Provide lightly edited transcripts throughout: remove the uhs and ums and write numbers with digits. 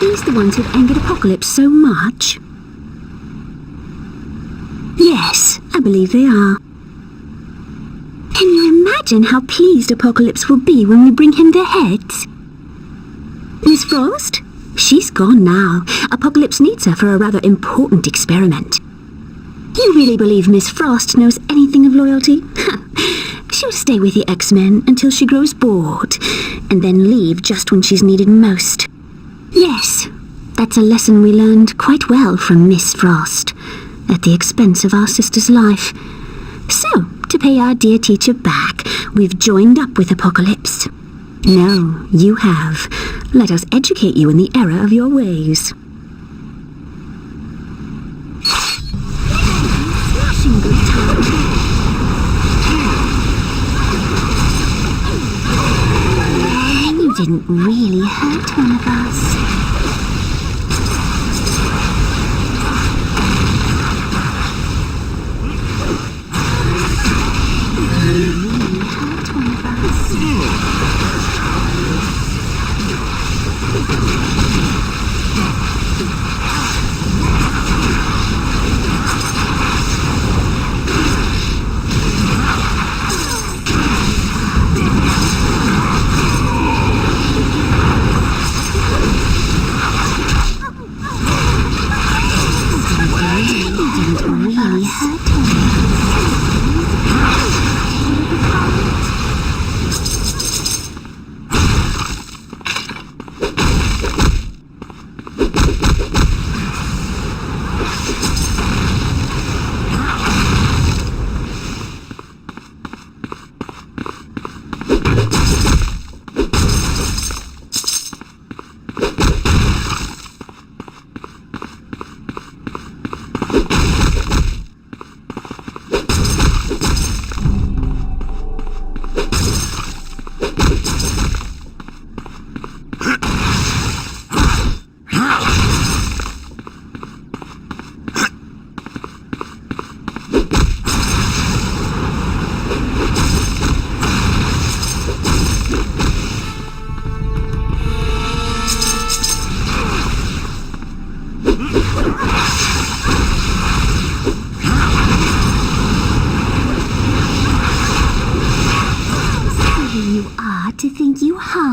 these the ones who've angered Apocalypse so much? Yes, I believe they are. Can you imagine how pleased Apocalypse will be when we bring him their heads? Miss Frost? She's gone now. Apocalypse needs her for a rather important experiment. You really believe Miss Frost knows anything of loyalty? She'll stay with the X-Men until she grows bored, and then leave just when she's needed most. Yes, that's a lesson we learned quite well from Miss Frost, at the expense of our sister's life. So, to pay our dear teacher back, we've joined up with Apocalypse. No, you have. Let us educate you in the error of your ways. Smashing good time. You didn't really hurt one of us.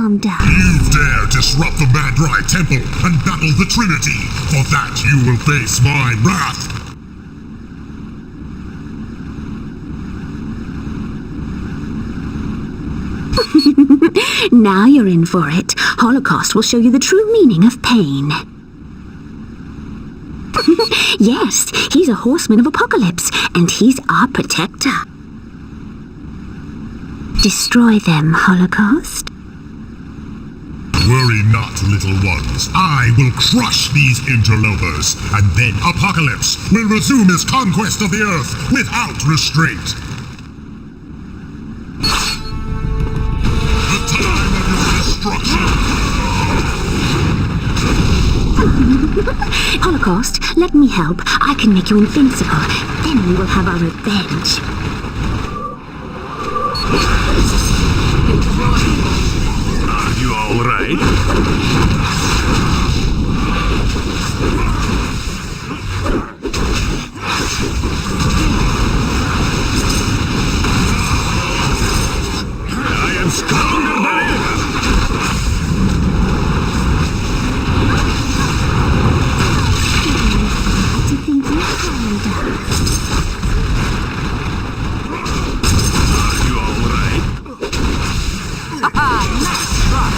You dare disrupt the Mad Temple and battle the Trinity. For that you will face my wrath. Now you're in for it. Holocaust will show you the true meaning of pain. Yes, he's a horseman of Apocalypse, and he's our protector. Destroy them, Holocaust. Worry not, little ones. I will crush these interlopers, and then Apocalypse will resume his conquest of the Earth without restraint. The time of your destruction. Holocaust, let me help. I can make you invincible. Then we will have our revenge. Are you all right? I am stronger than ever. To think you harmed us. Are you all right? Nice try.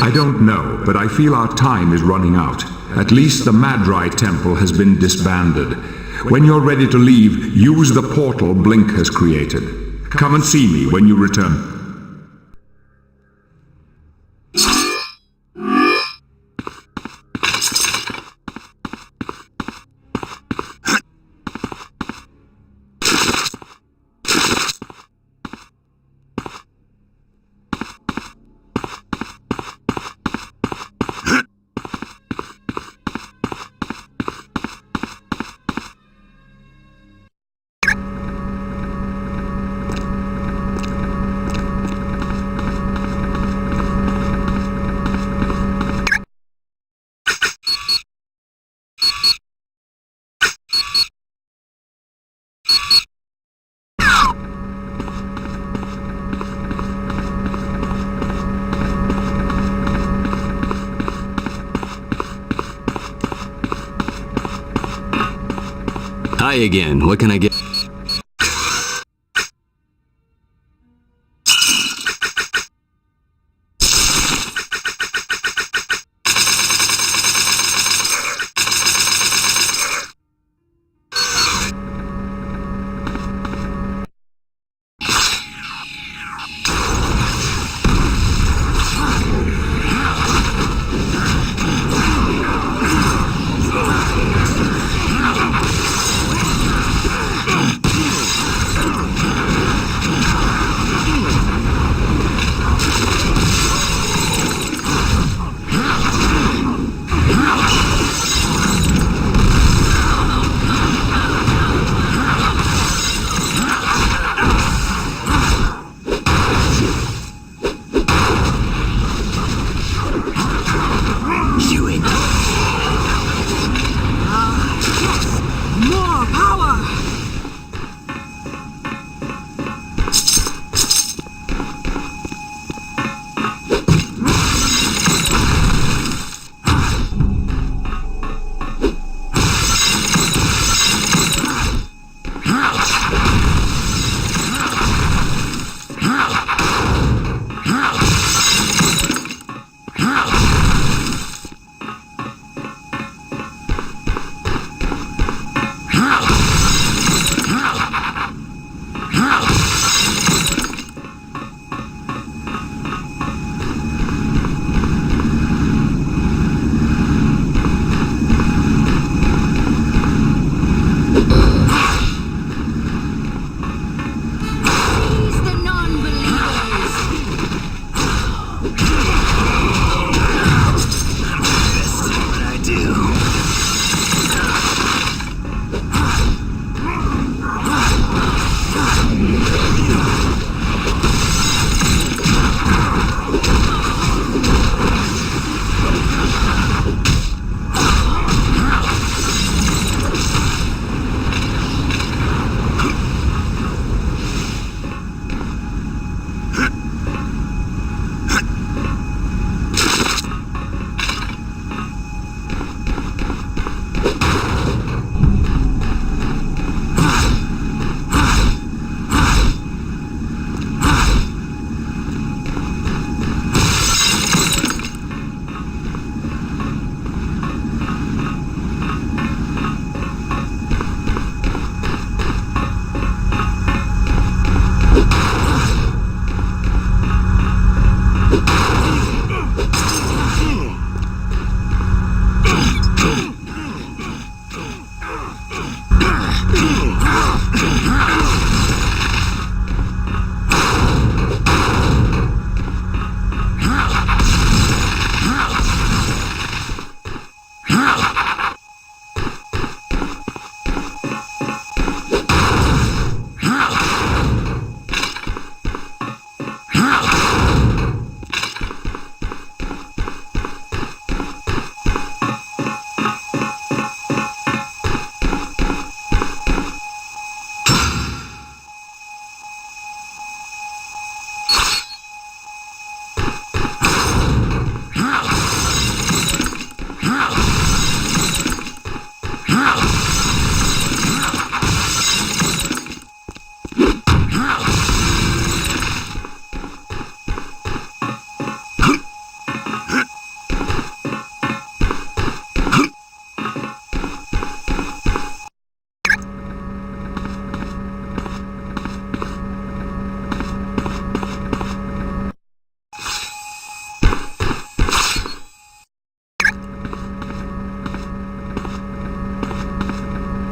I don't know, but I feel our time is running out. At least the Madrai Temple has been disbanded. When you're ready to leave, use the portal Blink has created. Come and see me when you return. Hi again. What can I get?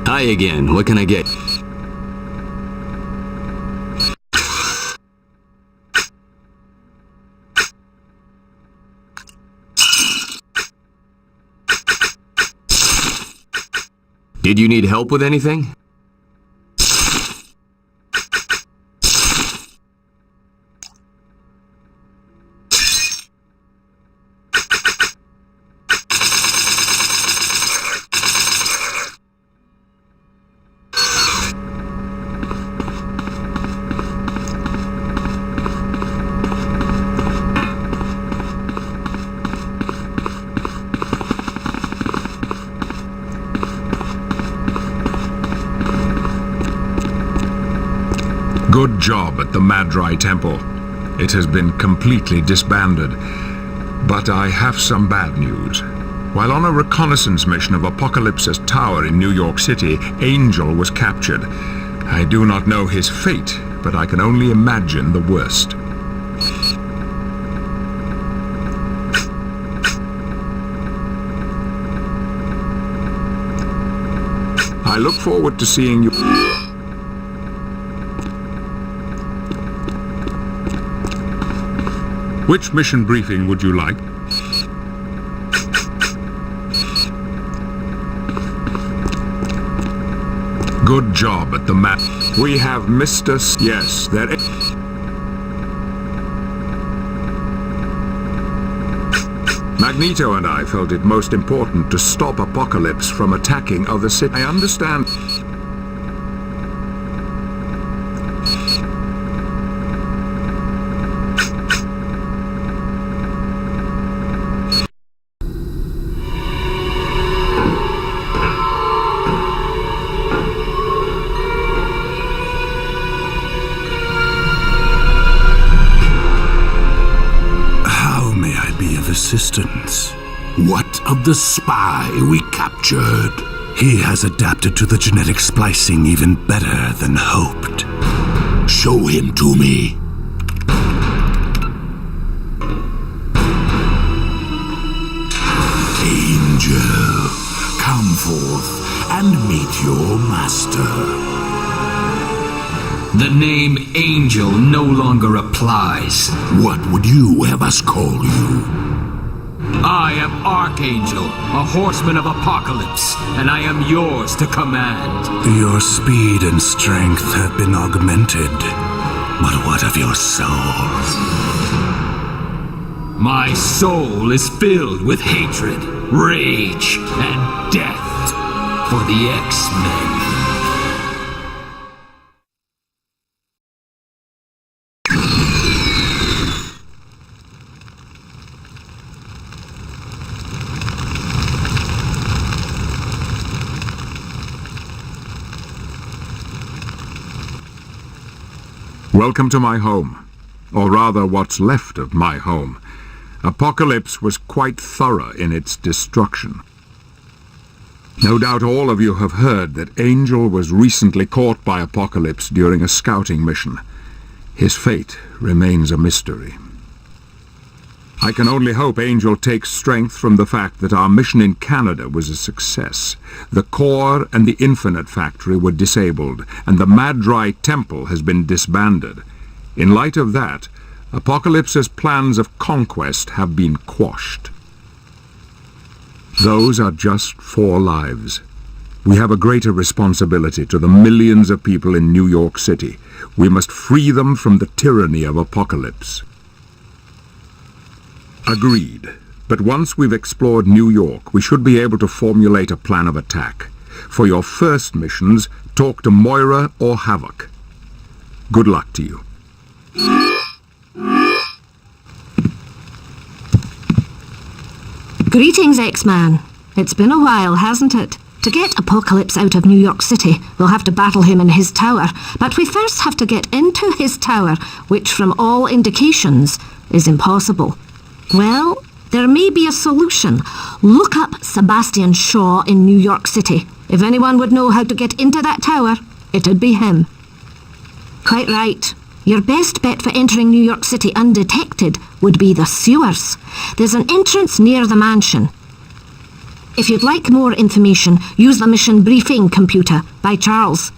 Hi again. What can I get? Did you need help with anything? Good job at the Madrai Temple. It has been completely disbanded. But I have some bad news. While on a reconnaissance mission of Apocalypse's tower in New York City, Angel was captured. I do not know his fate, but I can only imagine the worst. I look forward to seeing you. Which mission briefing would you like? Good job at the map. We have Mr. Yes, there is. Magneto and I felt it most important to stop Apocalypse from attacking other cities. I understand. Assistance. What of the spy we captured? He has adapted to the genetic splicing even better than hoped. Show him to me. Angel, come forth and meet your master. The name Angel no longer applies. What would you have us call you? I am Archangel, a horseman of Apocalypse, and I am yours to command. Your speed and strength have been augmented, but what of your soul? My soul is filled with hatred, rage, and death for the X-Men. Welcome to my home, or rather what's left of my home. Apocalypse was quite thorough in its destruction. No doubt all of you have heard that Angel was recently caught by Apocalypse during a scouting mission. His fate remains a mystery. I can only hope Angel takes strength from the fact that our mission in Canada was a success. The core and the Infinite Factory were disabled, and the Madrai Temple has been disbanded. In light of that, Apocalypse's plans of conquest have been quashed. Those are just 4 lives. We have a greater responsibility to the millions of people in New York City. We must free them from the tyranny of Apocalypse. Agreed. But once we've explored New York, we should be able to formulate a plan of attack. For your first missions, talk to Moira or Havoc. Good luck to you. Greetings, X-Man. It's been a while, hasn't it? To get Apocalypse out of New York City, we'll have to battle him in his tower. But we first have to get into his tower, which from all indications is impossible. Well, there may be a solution. Look up Sebastian Shaw in New York City. If anyone would know how to get into that tower, it'd be him. Quite right. Your best bet for entering New York City undetected would be the sewers. There's an entrance near the mansion. If you'd like more information, use the mission briefing computer by Charles.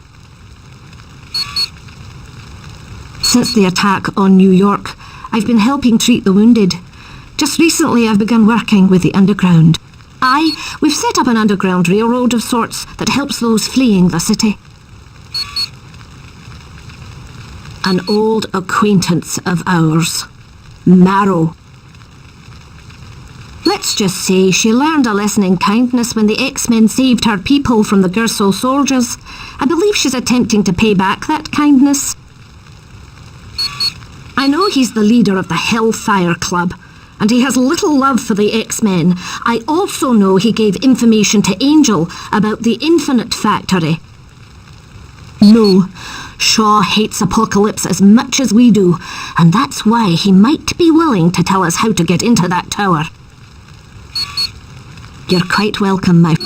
Since the attack on New York, I've been helping treat the wounded. Just recently I've begun working with the underground. We've set up an underground railroad of sorts that helps those fleeing the city. An old acquaintance of ours, Marrow. Let's just say she learned a lesson in kindness when the X-Men saved her people from the Gerso soldiers. I believe she's attempting to pay back that kindness. I know he's the leader of the Hellfire Club, and he has little love for the X-Men. I also know he gave information to Angel about the Infinite Factory. No, Shaw hates Apocalypse as much as we do, and that's why he might be willing to tell us how to get into that tower. You're quite welcome, my...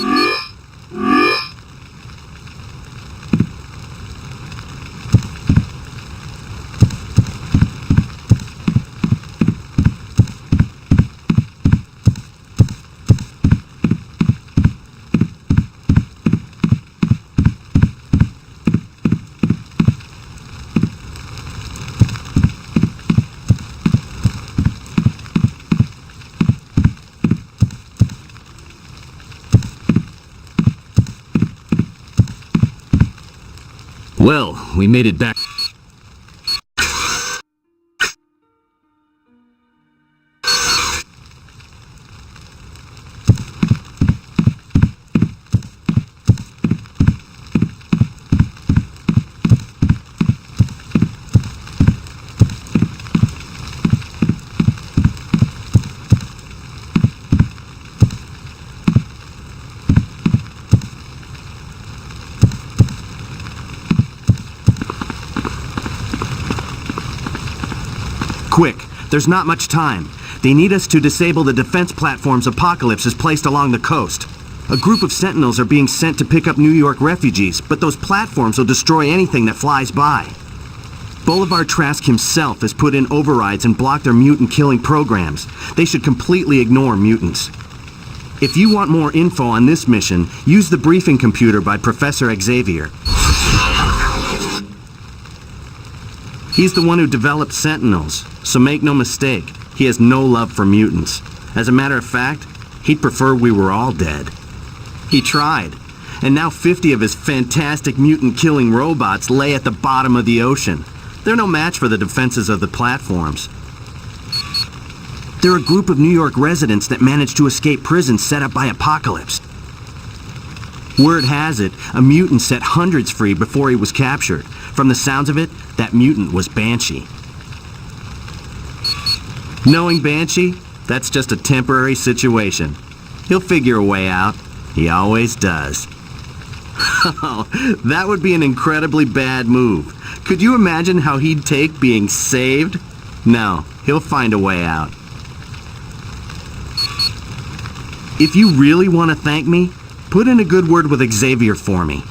Well, we made it back. Quick, there's not much time. They need us to disable the defense platforms Apocalypse has placed along the coast. A group of Sentinels are being sent to pick up New York refugees, but those platforms will destroy anything that flies by. Bolivar Trask himself has put in overrides and blocked their mutant-killing programs. They should completely ignore mutants. If you want more info on this mission, use the briefing computer by Professor Xavier. He's the one who developed Sentinels, so make no mistake, he has no love for mutants. As a matter of fact, he'd prefer we were all dead. He tried, and now 50 of his fantastic mutant-killing robots lay at the bottom of the ocean. They're no match for the defenses of the platforms. They're a group of New York residents that managed to escape prison set up by Apocalypse. Word has it, a mutant set hundreds free before he was captured. From the sounds of it, that mutant was Banshee. Knowing Banshee, that's just a temporary situation. He'll figure a way out. He always does. That would be an incredibly bad move. Could you imagine how he'd take being saved? No, he'll find a way out. If you really want to thank me, put in a good word with Xavier for me.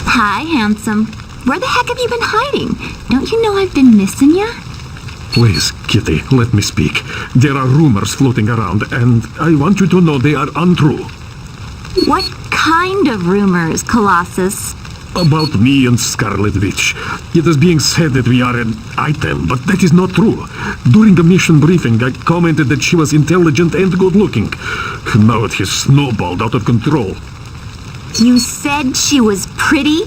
Hi, handsome. Where the heck have you been hiding? Don't you know I've been missing you? Please, Kitty, let me speak. There are rumors floating around, and I want you to know they are untrue. What kind of rumors, Colossus? About me and Scarlet Witch. It is being said that we are an item, but that is not true. During the mission briefing, I commented that she was intelligent and good-looking. Now it has snowballed out of control. You said she was pretty?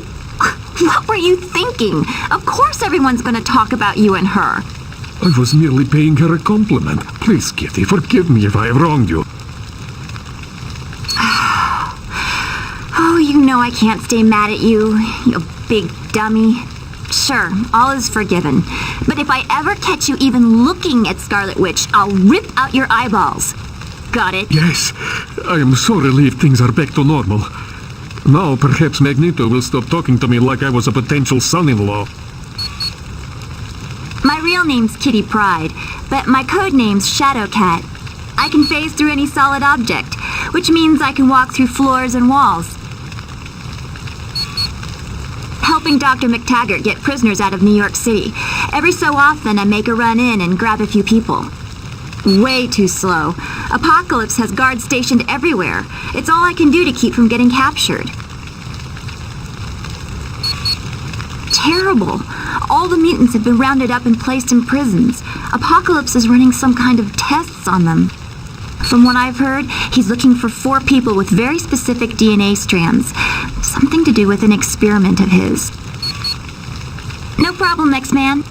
What were you thinking? Of course everyone's going to talk about you and her. I was merely paying her a compliment. Please, Kitty, forgive me if I have wronged you. Oh, you know I can't stay mad at you, you big dummy. Sure, all is forgiven. But if I ever catch you even looking at Scarlet Witch, I'll rip out your eyeballs. Got it? Yes, I am so relieved things are back to normal. Now perhaps Magneto will stop talking to me like I was a potential son-in-law. My real name's Kitty Pryde, but my code name's Shadowcat. I can phase through any solid object, which means I can walk through floors and walls. Helping Dr. McTaggart get prisoners out of New York City. Every so often I make a run in and grab a few people. Way too slow. Apocalypse has guards stationed everywhere. It's all I can do to keep from getting captured. Terrible. All the mutants have been rounded up and placed in prisons. Apocalypse is running some kind of tests on them. From what I've heard, he's looking for 4 people with very specific DNA strands. Something to do with an experiment of his. No problem, X-Man.